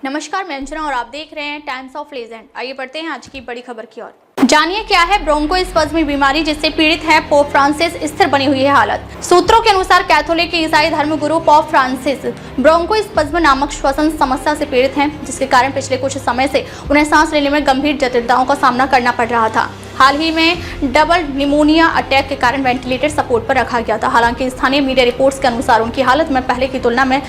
नमस्कार, मैं अंजना और आप देख रहे हैं टाइम्स ऑफ लेजेंड। आइए बढ़ते हैं आज की बड़ी खबर की ओर। जानिए क्या है ब्रोंकोस्पज्म बीमारी जिससे पीड़ित है पोप फ्रांसिस। स्थिर बनी हुई है हालत। सूत्रों के अनुसार कैथोलिक ईसाई धर्मगुरु पोप फ्रांसिस ब्रोंकोस्पज्म नामक श्वसन समस्या से पीड़ित हैं, जिसके कारण पिछले कुछ समय से उन्हें सांस लेने में गंभीर जटिलताओं का सामना करना पड़ रहा था। हाल ही में डबल निमोनिया अटैक के कारण वेंटिलेटर सपोर्ट पर रखा गया था। हालांकि स्थानीय मीडिया रिपोर्ट्स के अनुसार उनकी हालत में पहले की तुलना में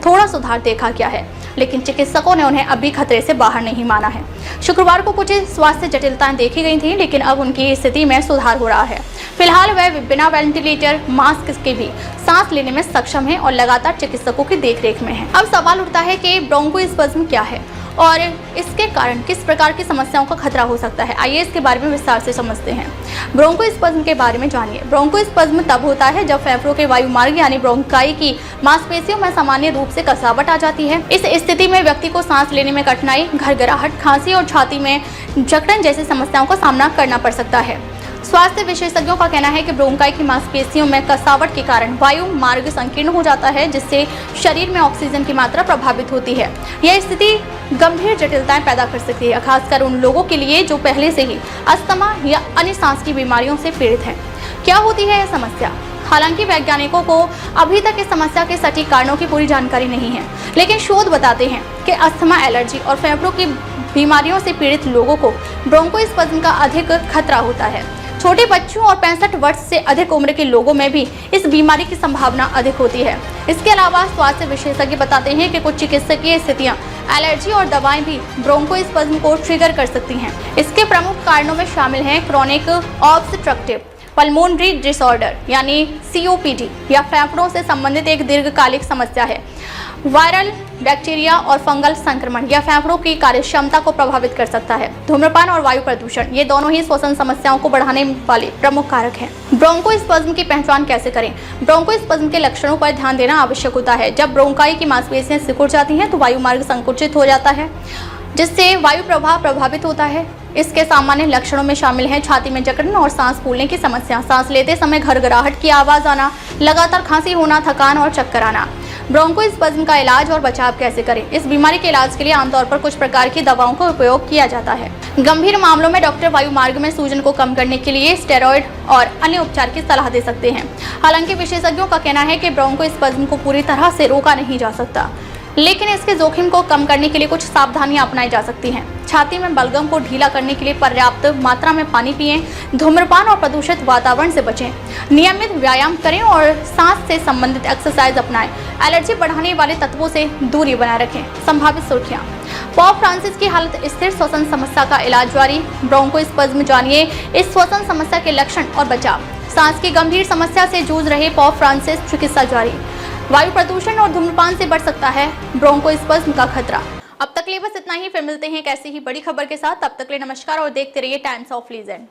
थोड़ा सुधार देखा गया है, लेकिन चिकित्सकों ने उन्हें अभी खतरे से बाहर नहीं माना है। शुक्रवार को कुछ स्वास्थ्य जटिलताएं देखी गई थी, लेकिन अब उनकी स्थिति में सुधार हो रहा है। फिलहाल वह बिना वेंटिलेटर मास्क के भी सांस लेने में सक्षम है और लगातार चिकित्सकों की देखरेख में है। अब सवाल उठता है कि ब्रोंकोस्पज्म क्या है और इसके कारण किस प्रकार की समस्याओं का खतरा हो सकता है। आइए इसके बारे में विस्तार से समझते हैं। ब्रोंकोस्पज्म के बारे में जानिए। ब्रोंकोस्पज्म तब होता है जब फेफड़ों के वायुमार्ग यानी ब्रोंकाई की मांसपेशियों में सामान्य रूप से कसावट आ जाती है। इस स्थिति में व्यक्ति को सांस लेने में कठिनाई, घरघराहट, खांसी और छाती में जकड़न जैसी समस्याओं का सामना करना पड़ सकता है। स्वास्थ्य विशेषज्ञों का कहना है कि ब्रोंकाई की मांसपेशियों में कसावट के कारण वायु मार्ग संकीर्ण हो जाता है, जिससे शरीर में ऑक्सीजन की मात्रा प्रभावित होती है। यह स्थिति गंभीर जटिलताएं पैदा कर सकती है, खासकर उन लोगों के लिए जो पहले से ही अस्थमा या अन्य सांस की बीमारियों से पीड़ित हैं। क्या होती है यह समस्या? हालांकि वैज्ञानिकों को अभी तक इस समस्या के सटीक कारणों की पूरी जानकारी नहीं है, लेकिन शोध बताते हैं कि अस्थमा, एलर्जी और फेफड़ों की बीमारियों से पीड़ित लोगों को ब्रोंकोस्पज्म का अधिक खतरा होता है। छोटे बच्चों और 65 वर्ष से अधिक उम्र के लोगों में भी इस बीमारी की संभावना अधिक होती है। इसके अलावा स्वास्थ्य विशेषज्ञ बताते हैं कि कुछ चिकित्सकीय स्थितियां, एलर्जी और दवाएं भी ब्रोंकोस्पज्म को ट्रिगर कर सकती हैं। इसके प्रमुख कारणों में शामिल हैं क्रोनिक ऑब्स्ट्रक्टिव पल्मोनरी डिसऑर्डर यानी COPD या फेफड़ों से संबंधित एक दीर्घकालिक समस्या है। वायरल, बैक्टीरिया और फंगल संक्रमण यह फेफड़ों की कार्यक्षमता को प्रभावित कर सकता है। धूम्रपान और वायु प्रदूषण ये दोनों ही श्वसन समस्याओं को बढ़ाने वाले प्रमुख कारक हैं। ब्रोंकोस्पज्म की पहचान कैसे करें? ब्रोंकोस्पज्म के लक्षणों पर ध्यान देना आवश्यक होता है। जब ब्रोंकाई की मांसपेशियां सिकुड़ जाती हैं तो वायु मार्ग संकुचित हो जाता है, जिससे वायु प्रवाह प्रभावित होता है। इसके सामान्य लक्षणों में शामिल हैं छाती में जकड़न और सांस फूलने की समस्या, सांस लेते समय घरघराहट की आवाज आना, लगातार खांसी होना, थकान और चक्कर आना। ब्रोंकोस्पज्म का इलाज और बचाव कैसे करें? इस बीमारी के इलाज के लिए आमतौर पर कुछ प्रकार की दवाओं का उपयोग किया जाता है। गंभीर मामलों में डॉक्टर वायु मार्ग में सूजन को कम करने के लिए स्टेरॉइड और अन्य उपचार की सलाह दे सकते हैं। हालांकि विशेषज्ञों का कहना है कि ब्रोंकोस्पज्म को पूरी तरह से रोका नहीं जा सकता, लेकिन इसके जोखिम को कम करने के लिए कुछ सावधानियां अपनाई जा सकती हैं। छाती में बलगम को ढीला करने के लिए पर्याप्त मात्रा में पानी पिएं, धूम्रपान और प्रदूषित वातावरण से बचें, नियमित व्यायाम करें और सांस से संबंधित एक्सरसाइज अपनाएं। एलर्जी बढ़ाने वाले तत्वों से दूरी बनाए रखें। संभावित सुर्खियां। पोप फ्रांसिस की हालत स्थिर, श्वसन समस्या का इलाज जारी। ब्रोंकोस्पज्म जानिए इस श्वसन समस्या के लक्षण और बचाव। सांस की गंभीर समस्या से जूझ रहे पोप फ्रांसिस, चिकित्सा जारी। वायु प्रदूषण और धूम्रपान से बढ़ सकता है ब्रोंकोस्पज्म का खतरा। अब तक के लिए बस इतना ही। फिर मिलते हैं एक ऐसी ही बड़ी खबर के साथ। तब तक के लिए नमस्कार और देखते रहिए टाइम्स ऑफ लेजेंड।